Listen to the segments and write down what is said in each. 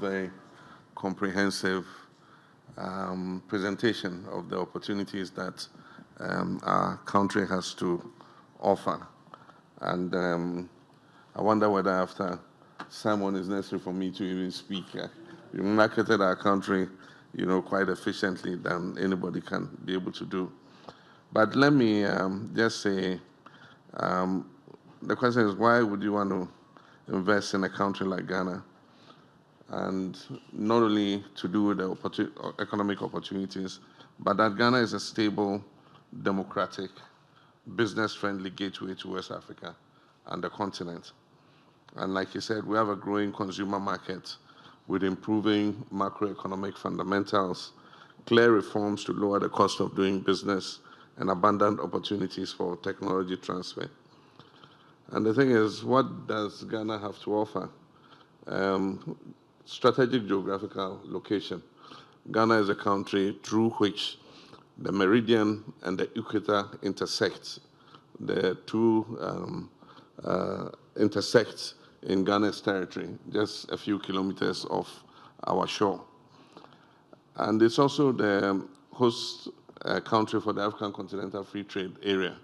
very comprehensive presentation of the opportunities that our country has to offer. And I wonder whether after Simon is necessary for me to even speak. We marketed our country, quite efficiently than anybody can be able to do. But let me just say, the question is, why would you want to invest in a country like Ghana? And not only to do with the economic opportunities, but that Ghana is a stable, democratic, business-friendly gateway to West Africa and the continent. And like you said, we have a growing consumer market with improving macroeconomic fundamentals, clear reforms to lower the cost of doing business, and abundant opportunities for technology transfer. And the thing is, what does Ghana have to offer? Strategic geographical location. Ghana is a country through which the meridian and the equator intersect. The two intersect in Ghana's territory, just a few kilometers off our shore. And it's also the host country for the African Continental Free Trade Area.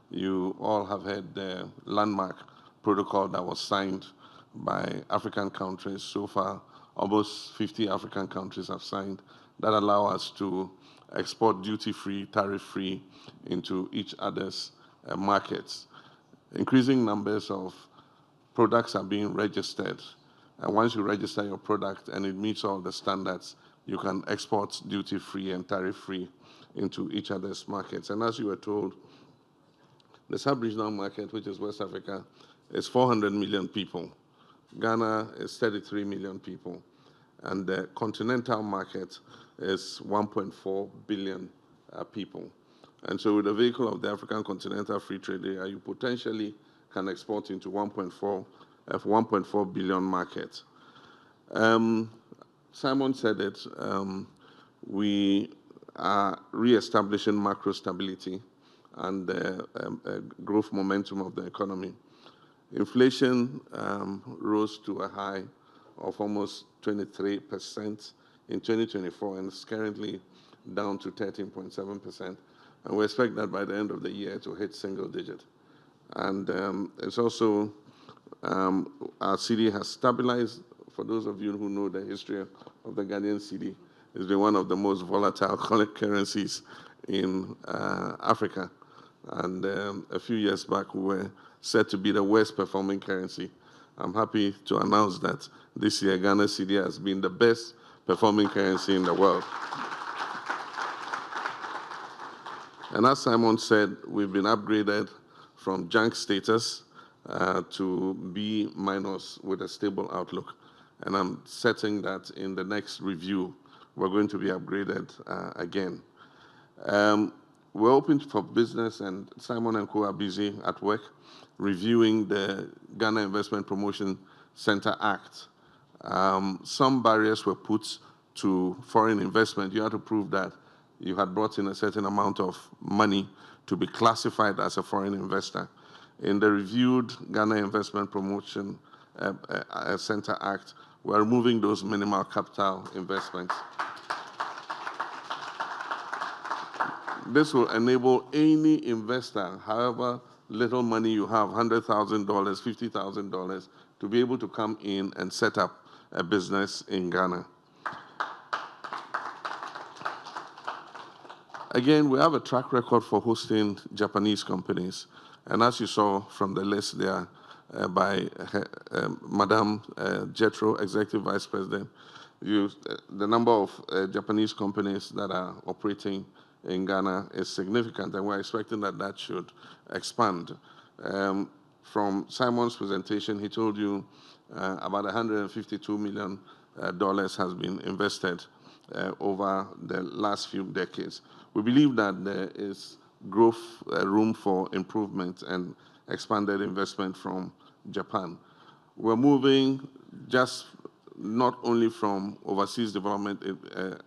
You all have heard the landmark protocol that was signed by African countries. So far, almost 50 African countries have signed that allow us to export duty-free, tariff-free into each other's markets. Increasing numbers of products are being registered. And once you register your product and it meets all the standards, you can export duty-free and tariff-free into each other's markets. And as you were told, the sub-regional market, which is West Africa, is 400 million people. Ghana is 33 million people. And the continental market is 1.4 billion people. And so with the vehicle of the African Continental Free Trade Area, you potentially can export into 1.4 billion market. Simon said it, we are re-establishing macro stability and the growth momentum of the economy. Inflation rose to a high of almost 23% in 2024 and is currently down to 13.7%. And we expect that by the end of the year to hit single digit. And it's also, our cedi has stabilized. For those of you who know the history of the Ghanaian cedi, it's been one of the most volatile currencies in Africa. And a few years back, we were said to be the worst performing currency. I'm happy to announce that this year, Ghana cedi has been the best performing currency in the world. And as Simon said, we've been upgraded from junk status to B- with a stable outlook. And I'm certain that in the next review, we're going to be upgraded again. We're open for business, and Simon and co are busy at work reviewing the Ghana Investment Promotion Center Act. Some barriers were put to foreign investment. You had to prove that you had brought in a certain amount of money to be classified as a foreign investor. In the reviewed Ghana Investment Promotion Center Act, we're removing those minimal capital investments. This will enable any investor, however little money you have, $100,000, $50,000, to be able to come in and set up a business in Ghana. Again, we have a track record for hosting Japanese companies. And as you saw from the list there by Madame Jethro, Executive Vice President, the number of Japanese companies that are operating in Ghana is significant, and we're expecting that that should expand. From Simon's presentation, he told you about $152 million has been invested over the last few decades. We believe that there is growth room for improvement and expanded investment from Japan. We're moving just not only from overseas development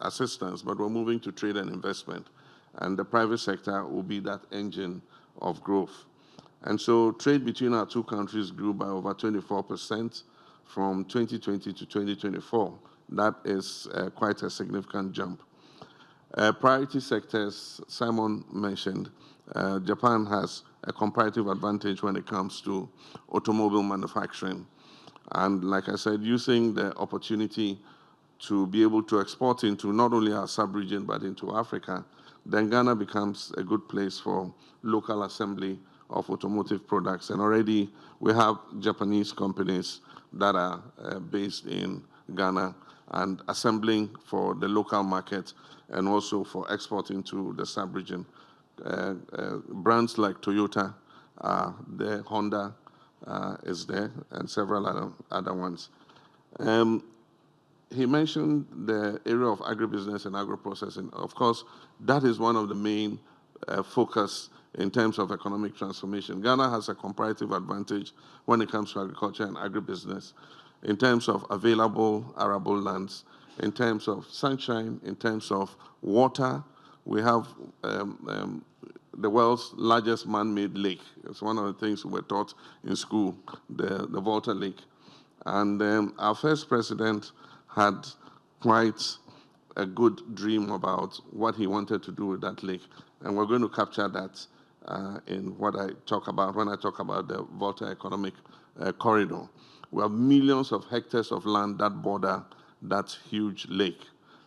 assistance, but we're moving to trade and investment. And the private sector will be that engine of growth. And so trade between our two countries grew by over 24% from 2020 to 2024 that is quite a significant jump. Priority sectors, Simon mentioned, Japan has a comparative advantage when it comes to automobile manufacturing. And like I said, using the opportunity to be able to export into not only our sub-region but into Africa, then Ghana becomes a good place for local assembly of automotive products. And already we have Japanese companies that are based in Ghana and assembling for the local market and also for exporting to the sub-region. Brands like Toyota, Honda is there, and several other ones. He mentioned the area of agribusiness and agro-processing. Of course, that is one of the main focus in terms of economic transformation. Ghana has a comparative advantage when it comes to agriculture and agribusiness, in terms of available arable lands, in terms of sunshine, in terms of water. We have the world's largest man-made lake. It's one of the things we were taught in school, the Volta Lake. And our first president had quite a good dream about what he wanted to do with that lake. And we're going to capture that in what I talk about when I talk about the Volta Economic Corridor. We have millions of hectares of land that border that huge lake.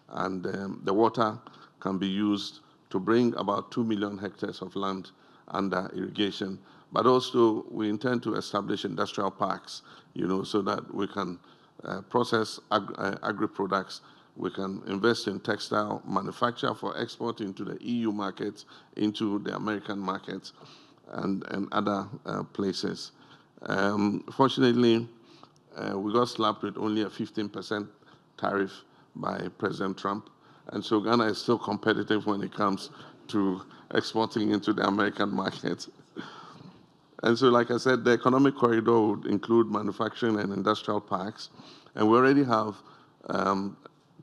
And the water can be used to bring about 2 million hectares of land under irrigation. But also, we intend to establish industrial parks, so that we can process agri-products. We can invest in textile manufacture for export into the EU markets, into the American markets, and other places. Fortunately, we got slapped with only a 15% tariff by President Trump. And so Ghana is still competitive when it comes to exporting into the American market. And so, like I said, the economic corridor would include manufacturing and industrial parks. And we already have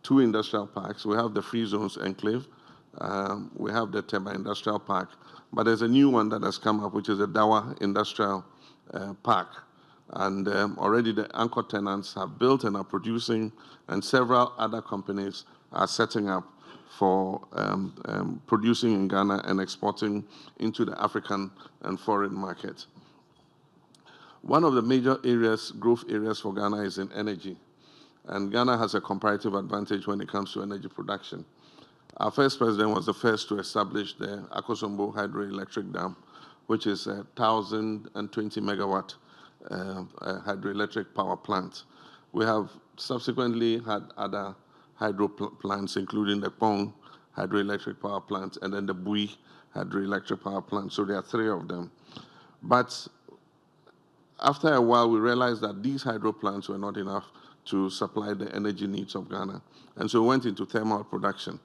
2 industrial parks. We have the Free Zones Enclave. We have the Tema Industrial Park. But there's a new one that has come up, which is the Dawa Industrial Park. And already the anchor tenants have built and are producing, and several other companies are setting up for producing in Ghana and exporting into the African and foreign markets. One of the major areas, growth areas for Ghana is in energy. And Ghana has a comparative advantage when it comes to energy production. Our first president was the first to establish the Akosombo Hydroelectric Dam, which is a 1,020 megawatt hydroelectric power plant. We have subsequently had other hydro plants, including the Pong hydroelectric power plant and then the Bui hydroelectric power plant. So there are 3 of them. But after a while, we realized that these hydro plants were not enough to supply the energy needs of Ghana. And so we went into thermal production.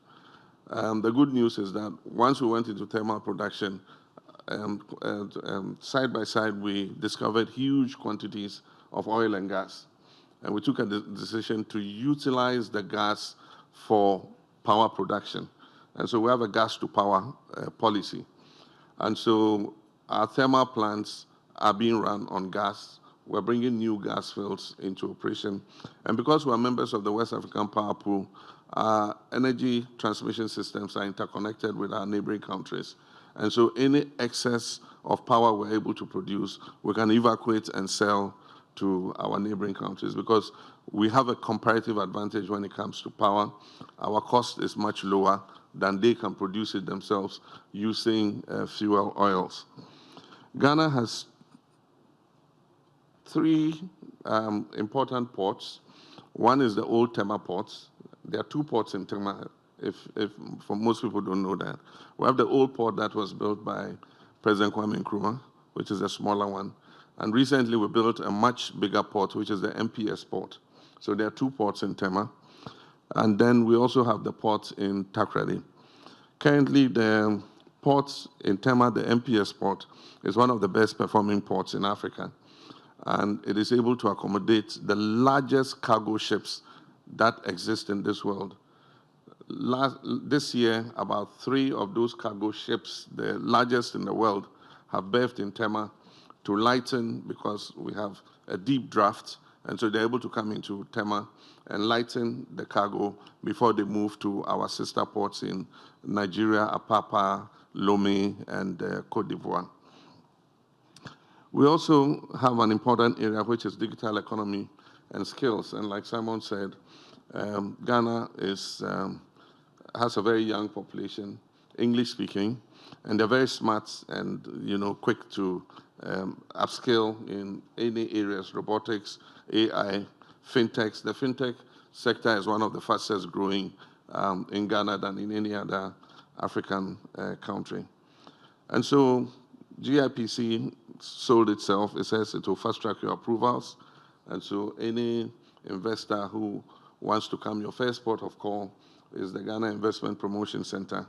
The good news is that once we went into thermal production, side by side, we discovered huge quantities of oil and gas. And we took a decision to utilize the gas for power production. And so we have a gas to power policy. And so our thermal plants are being run on gas. We're bringing new gas fields into operation. And because we're members of the West African Power Pool, our energy transmission systems are interconnected with our neighboring countries. And so any excess of power we're able to produce, we can evacuate and sell to our neighboring countries because we have a comparative advantage when it comes to power. Our cost is much lower than they can produce it themselves using fuel oils. Ghana has 3 important ports. One is the old Tema ports. There are 2 ports in Tema, if for most people don't know that. We have the old port that was built by President Kwame Nkrumah, which is a smaller one. And recently we built a much bigger port, which is the MPS port. So there are 2 ports in Tema. And then we also have the port in Takoradi. Currently, the port in Tema, the MPS port, is one of the best performing ports in Africa. And it is able to accommodate the largest cargo ships that exist in this world. This year, about 3 of those cargo ships, the largest in the world, have berthed in Tema to lighten because we have a deep draft And so they're able to come into Tema and lighten the cargo before they move to our sister ports in Nigeria, Apapa, Lomé, and Cote d'Ivoire. We also have an important area, which is digital economy and skills. And like Simon said, Ghana has a very young population, English speaking, and they're very smart and quick to upskill in any areas: robotics, AI, fintechs. The fintech sector is one of the fastest growing in Ghana than in any other African country. And so GIPC sold itself. It says it will fast track your approvals. And so any investor who wants to come, your first port of call is the Ghana Investment Promotion Center.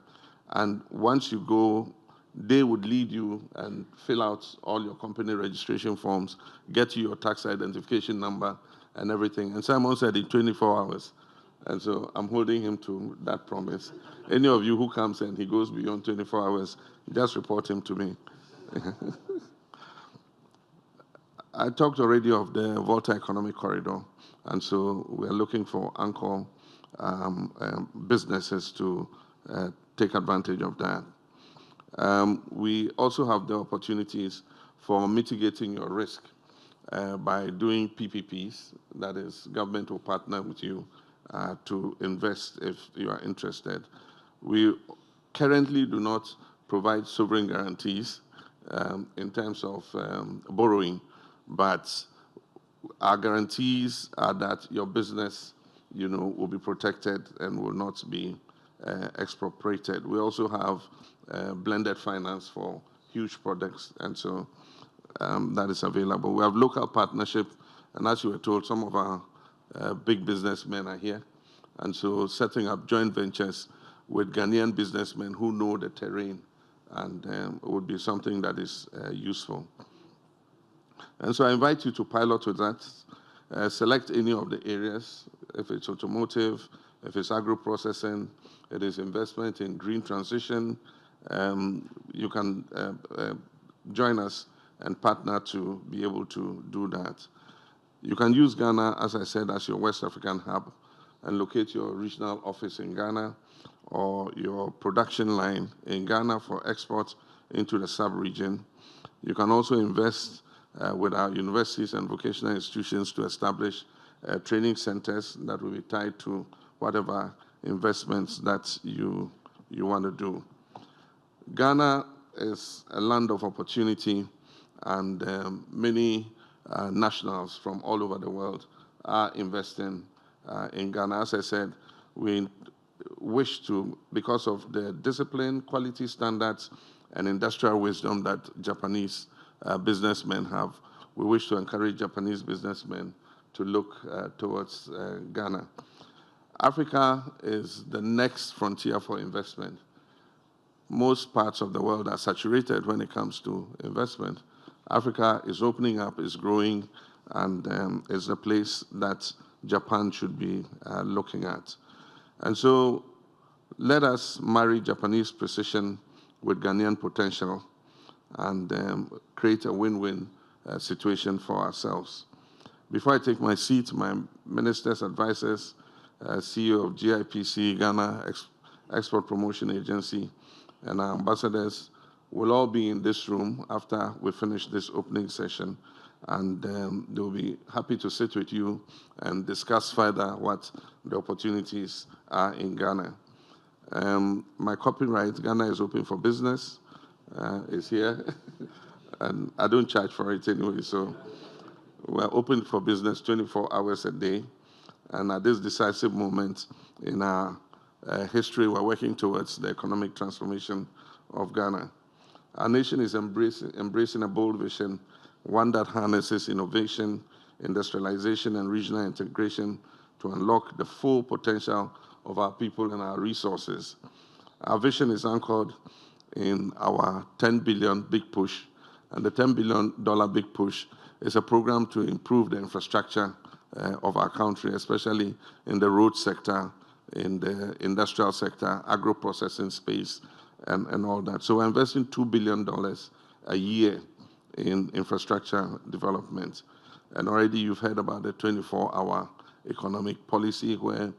And once you go, they would lead you and fill out all your company registration forms, get you your tax identification number and everything. And Simon said in 24 hours. And so I'm holding him to that promise. Any of you who comes and he goes beyond 24 hours, just report him to me. I talked already of the Volta Economic Corridor, and so we're looking for anchor businesses to take advantage of that. We also have the opportunities for mitigating your risk by doing PPPs. That is, government will partner with you to invest if you are interested. We currently do not provide sovereign guarantees in terms of borrowing, but our guarantees are that your business, will be protected and will not be expropriated. We also have blended finance for huge projects, and so that is available. We have local partnership, and as you were told, some of our big businessmen are here, and so setting up joint ventures with Ghanaian businessmen who know the terrain and would be something that is useful. And so I invite you to pilot with that. Select any of the areas. If it's automotive, if it's agro-processing, it is investment in green transition, you can join us and partner to be able to do that. You can use Ghana, as I said, as your West African hub and locate your regional office in Ghana or your production line in Ghana for export into the sub-region. You can also invest with our universities and vocational institutions to establish training centers that will be tied to whatever investments that you want to do. Ghana is a land of opportunity, and many nationals from all over the world are investing in Ghana. As I said, we wish to, because of the discipline, quality standards, and industrial wisdom that Japanese businessmen have, we wish to encourage Japanese businessmen to look towards Ghana. Africa is the next frontier for investment. Most parts of the world are saturated when it comes to investment. Africa is opening up, is growing, and is a place that Japan should be looking at. And so let us marry Japanese precision with Ghanaian potential and create a win-win situation for ourselves. Before I take my seat, my minister's advisors, CEO of GIPC, Ghana Export Promotion Agency, and our ambassadors will all be in this room after we finish this opening session, and they'll be happy to sit with you and discuss further what the opportunities are in Ghana. My copyright, Ghana is open for business, is here, and I don't charge for it anyway, so we're open for business 24 hours a day, and at this decisive moment in our history, we're working towards the economic transformation of Ghana. Our nation is embracing a bold vision, one that harnesses innovation, industrialization, and regional integration to unlock the full potential of our people and our resources. Our vision is anchored in our $10 billion big push, and the $10 billion big push is a program to improve the infrastructure of our country, especially in the road sector, in the industrial sector, agro-processing space, and all that. So we're investing $2 billion a year in infrastructure development. And already you've heard about the 24-hour economic policy, where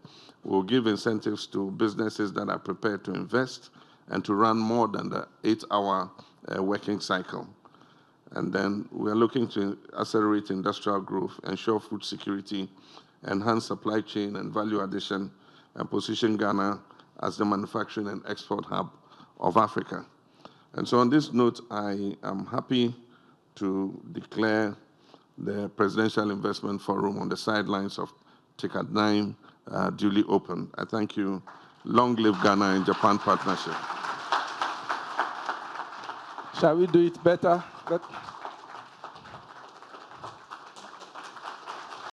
we'll give incentives to businesses that are prepared to invest and to run more than the 8-hour working cycle. And then we're looking to accelerate industrial growth, ensure food security, enhance supply chain and value addition, and position Ghana as the manufacturing and export hub of Africa. And so on this note, I am happy to declare the Presidential Investment Forum on the sidelines of TICAD9 duly open. I thank you. Long live Ghana and Japan partnership. Shall we do it better?